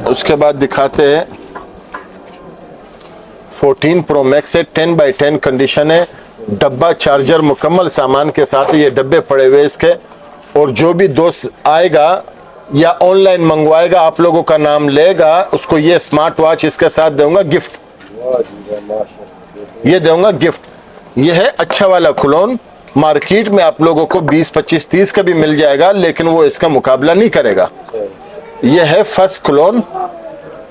उसके बाद दिखाते हैं 14 प्रो मैक्स है, 10x10 कंडीशन है, डब्बा चार्जर मुकम्मल सामान के साथ ये डब्बे पड़े हुए इसके। और जो भी दोस्त आएगा या ऑनलाइन मंगवाएगा, आप लोगों का नाम लेगा, उसको ये स्मार्ट वॉच इसके साथ दूंगा गिफ्ट, ये दूंगा गिफ्ट। ये है अच्छा वाला क्लोन, मार्केट में आप लोगों को 20, 25, 30 का भी मिल जाएगा, लेकिन वो इसका मुकाबला नहीं करेगा। ये है फर्स्ट क्लोन,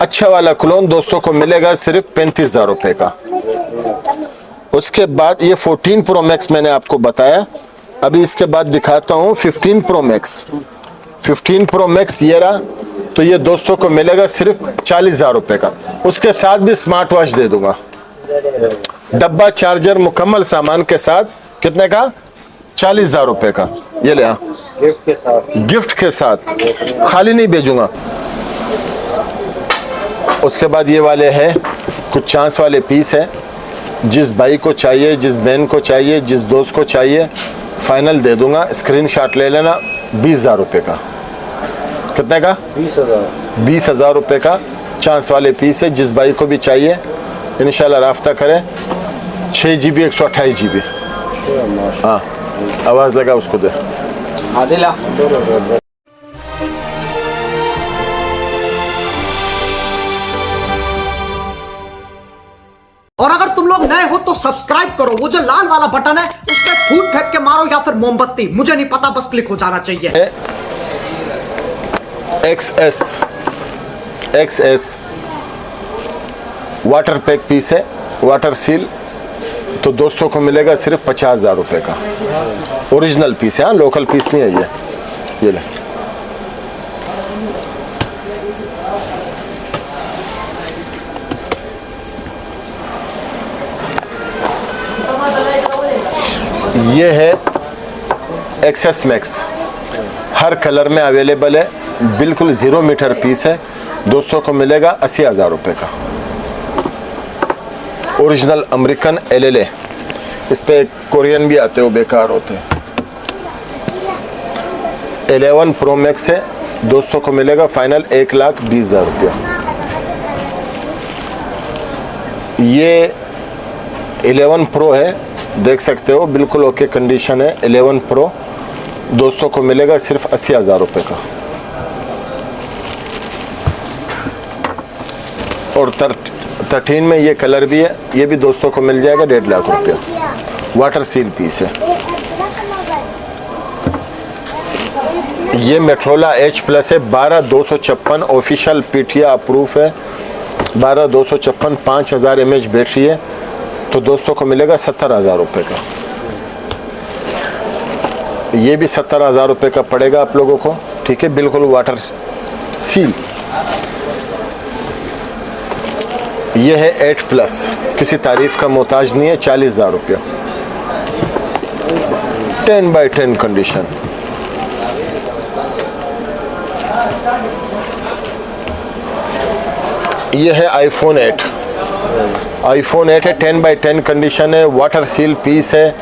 अच्छा वाला क्लोन दोस्तों को मिलेगा सिर्फ 35,000 रुपए का। उसके बाद ये 14 प्रो मैक्स मैंने आपको बताया। अभी इसके बाद दिखाता हूँ 15 प्रो मैक्स। 15 प्रो मैक्स ये रहा, तो ये दोस्तों को मिलेगा सिर्फ 40,000 रुपए का। उसके साथ भी स्मार्ट वॉच दे दूंगा, डब्बा चार्जर मुकम्मल सामान के साथ। कितने का? 40,000 रुपए का। ये ले गिफ्ट के साथ, खाली नहीं भेजूंगा। उसके बाद ये वाले हैं कुछ चांस वाले पीस है, जिस भाई को चाहिए, जिस बहन को चाहिए, जिस दोस्त को चाहिए, फाइनल दे दूंगा। स्क्रीनशॉट ले लेना। 20,000 रुपए का। कितने का? 20,000 रुपए का चांस वाले पीस है। जिस भाई को भी चाहिए इंशाल्लाह राफ्ता करें। 6 GB 128 GB। हाँ, आवाज लगा उसको दे। और अगर तुम लोग नए हो तो सब्सक्राइब करो, वो जो लाल वाला बटन है उस पर फूट फेंक के मारो या फिर मोमबत्ती, मुझे नहीं पता, बस क्लिक हो जाना चाहिए। XS वाटर पैक पीस है, वाटर सील, तो दोस्तों को मिलेगा सिर्फ 50,000 रुपए का। ओरिजिनल पीस है, हाँ, लोकल पीस नहीं है ये ले। ये है XS मैक्स, हर कलर में अवेलेबल है, बिल्कुल 0 मीटर पीस है, दोस्तों को मिलेगा 80,000 रुपए का। ओरिजिनल अमेरिकन LLA, इस पे कोरियन भी आते हो, बेकार होते हैं। 11 प्रो मैक्स है, दोस्तों को मिलेगा फाइनल 1,20,000 रुपया। ये 11 प्रो है, देख सकते हो बिल्कुल ओके कंडीशन है। 11 प्रो दोस्तों को मिलेगा सिर्फ 80,000 रुपए का। और 13 में ये कलर भी है, ये भी दोस्तों को मिल जाएगा 1.5 लाख रुपया। वाटर सील पीस है। ये मेट्रोला H+ है, 12,256 ऑफिशियल पीठिया अप्रूव है, 12,256, 5000 mAh बैटरी है, तो दोस्तों को मिलेगा 70,000 रुपये का। ये भी 70,000 रुपये का पड़ेगा आप लोगों को, ठीक है, बिल्कुल वाटर सील। ये है 8+, किसी तारीफ का मोहताज नहीं है, 40,000 रुपया। 10x10 condition. ये है iPhone 8 है, 10x10 कंडीशन है, वाटर सील पीस है,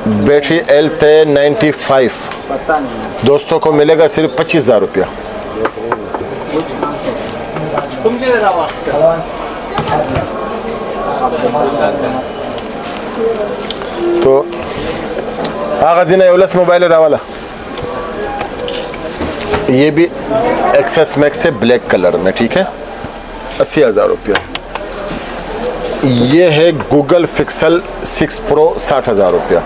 बैटरी LT95, दोस्तों को मिलेगा सिर्फ 25,000 रुपया। तो आगाजीना एवलस मोबाइल वाला, ये भी XS मैक्स है, ब्लैक कलर में, ठीक है, 80,000 रुपया। ये है गूगल पिक्सल 6 प्रो, 60,000 रुपया।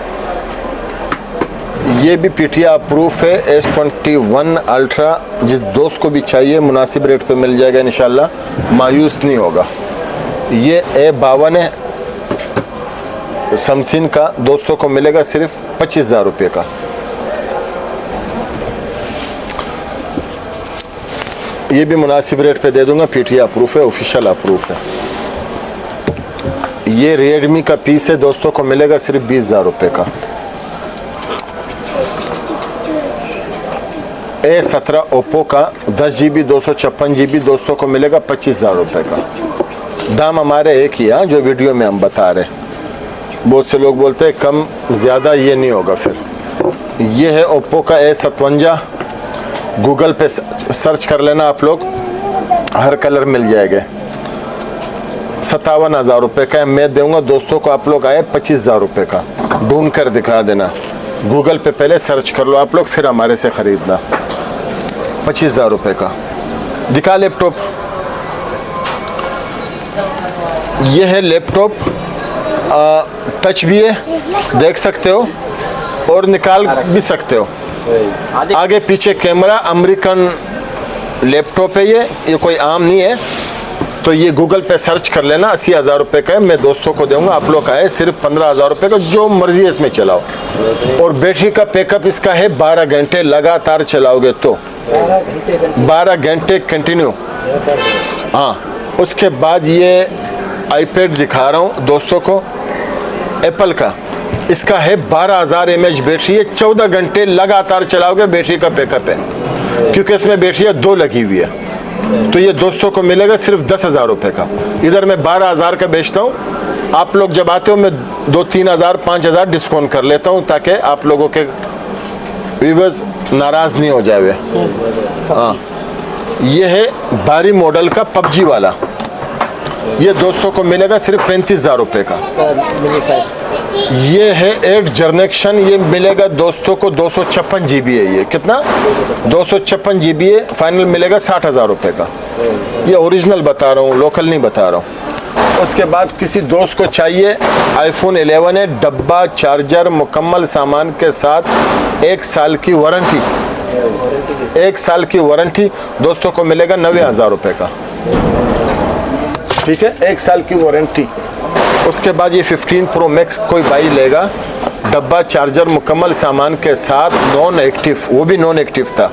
ये भी पीठिया अप्रूफ है, S21 अल्ट्रा, जिस दोस्त को भी चाहिए मुनासिब रेट पे मिल जाएगा इंशाल्लाह, मायूस नहीं होगा। ये A52 है, समसिन का, दोस्तों को मिलेगा सिर्फ 25,000 रुपये का। ये भी मुनासिब रेट पे दे दूंगा, पीठिया अप्रूफ है, ऑफिशियल अप्रूफ है। ये रेडमी का पीस है, दोस्तों को मिलेगा सिर्फ 20,000 रुपये का। A17 ओप्पो का 10 GB 256 GB, दोस्तों को मिलेगा 25,000 रुपये का। दाम हमारे एक ही है, जो वीडियो में हम बता रहे। बहुत से लोग बोलते हैं कम ज़्यादा, ये नहीं होगा फिर। ये है ओप्पो का A57, गूगल पे सर्च कर लेना आप लोग, हर कलर मिल जाएंगे। 57,000 रुपये का है। मैं दूंगा दोस्तों को, आप लोग आए 25,000 रुपये का। ढूंढ कर दिखा देना, गूगल पे पहले सर्च कर लो आप लोग, फिर हमारे से ख़रीदना। 25,000 रुपये का दिखा लैपटॉप। ये है लैपटॉप, टच भी है, देख सकते हो और निकाल भी सकते हो। आगे पीछे कैमरा, अमेरिकन लैपटॉप है ये कोई आम नहीं है। तो ये गूगल पे सर्च कर लेना, 80,000 रुपये का है। मैं दोस्तों को दूंगा, आप लोग आए सिर्फ 15,000 रुपये का, जो मर्जी है इसमें चलाओ। और बैटरी का बैकअप इसका है 12 घंटे लगातार चलाओगे तो 12 घंटे कंटिन्यू। हाँ, उसके बाद ये आईपैड दिखा रहा हूँ दोस्तों को, एप्पल का। इसका है 12,000 mAh बैटरी है, 14 घंटे लगातार चलाओगे बैटरी का बैकअप है, क्योंकि इसमें बैटरियाँ 2 लगी हुई है। तो ये दोस्तों को मिलेगा सिर्फ 10,000 रुपये का। इधर मैं 12,000 का बेचता हूँ, आप लोग जब आते हो मैं 2-3 हज़ार 5,000 डिस्काउंट कर लेता हूँ, ताकि आप लोगों के व्यूअर्स नाराज़ नहीं हो जाए। हाँ, ये है भारी मॉडल का PUBG वाला, ये दोस्तों को मिलेगा सिर्फ 35,000 रुपये का। ये है 8 जनरेशन, ये मिलेगा दोस्तों को 256 GB है। ये कितना? 256 GB है। फाइनल मिलेगा 60,000 रुपये का। ये ओरिजिनल बता रहा हूँ, लोकल नहीं बता रहा हूँ। उसके बाद किसी दोस्त को चाहिए iPhone 11 है, डब्बा, चार्जर, मुकम्मल सामान के साथ 1 साल की वारंटी। 1 साल की वारंटी दोस्तों को मिलेगा 90,000 रुपये का। ठीक है, 1 साल की वारंटी। उसके बाद ये 15 Pro Max कोई भाई लेगा, डब्बा, चार्जर, मुकम्मल सामान के साथ, नॉन एक्टिव, वो भी नॉन एक्टिव था,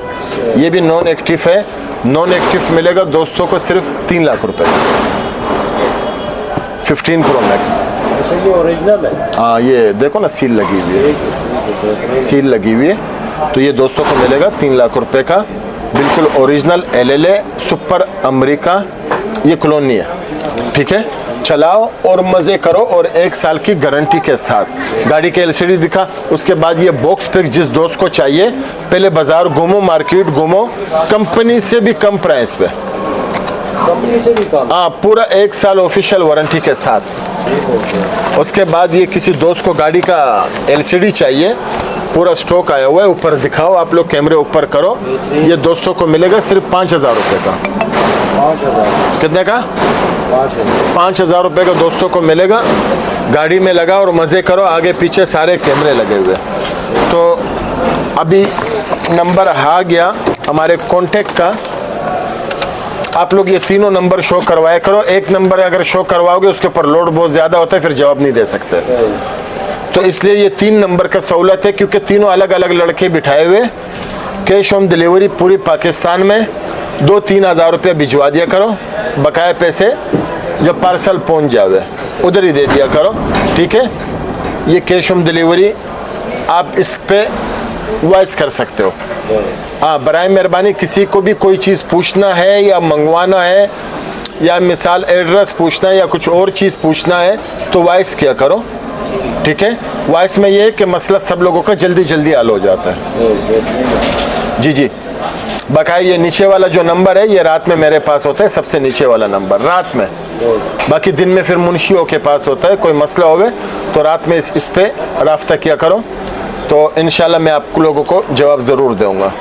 ये भी नॉन एक्टिव है। नॉन एक्टिव मिलेगा दोस्तों को सिर्फ 3 लाख रुपए। 15 Pro Max। ये ओरिजिनल है? हाँ, ये देखो ना, सील लगी हुई है, सील लगी हुई है। तो ये दोस्तों को मिलेगा 3 लाख रुपए का, बिल्कुल ओरिजिनल LLA सुपर अमेरिका, ये क्लोन नहीं है। ठीक है, चलाओ और मज़े करो, और 1 साल की गारंटी के साथ। गाड़ी के LCD दिखा। उसके बाद ये बॉक्स पैक जिस दोस्त को चाहिए, पहले बाजार घूमो, मार्केट घूमो, कंपनी से भी कम प्राइस पे, कंपनी से भी कम। हाँ, पूरा 1 साल ऑफिशियल वारंटी के साथ। उसके बाद ये किसी दोस्त को गाड़ी का LCD चाहिए, पूरा स्टॉक आया हुआ है, ऊपर दिखाओ आप लोग, कैमरे ऊपर करो। ये दोस्तों को मिलेगा सिर्फ 5,000 रुपये का। 5,000 कितने का? 5,000 रुपये का दोस्तों को मिलेगा। गाड़ी में लगा और मज़े करो, आगे पीछे सारे कैमरे लगे हुए। तो अभी नंबर आ गया हमारे कॉन्टेक्ट का, आप लोग ये तीनों नंबर शो करवाया करो। एक नंबर अगर शो करवाओगे उसके ऊपर लोड बहुत ज़्यादा होता है, फिर जवाब नहीं दे सकते। तो इसलिए ये 3 नंबर का सहूलत है, क्योंकि तीनों अलग अलग लड़के बिठाए हुए। कैश ऑन डिलीवरी पूरी पाकिस्तान में 2-3 हज़ार रुपये भिजवा दिया करो, बकाया पैसे जब पार्सल पहुंच जावे उधर ही दे दिया करो। ठीक है, ये कैश ऑन डिलीवरी आप इस पे वॉइस कर सकते हो। हाँ, बराए मेहरबानी किसी को भी कोई चीज़ पूछना है या मंगवाना है, या मिसाल एड्रेस पूछना है या कुछ और चीज़ पूछना है, तो वॉइस किया करो। ठीक है, वॉइस में ये है कि मसला सब लोगों का जल्दी जल्दी हल हो जाता है। जी जी, बाकायदा ये नीचे वाला जो नंबर है, ये रात में मेरे पास होता है, सबसे नीचे वाला नंबर रात में। बाकी दिन में फिर मुंशियों के पास होता है, कोई मसला होवे तो रात में इस पे राब्ता किया करो, तो इंशाल्लाह मैं आप लोगों को जवाब ज़रूर दूंगा।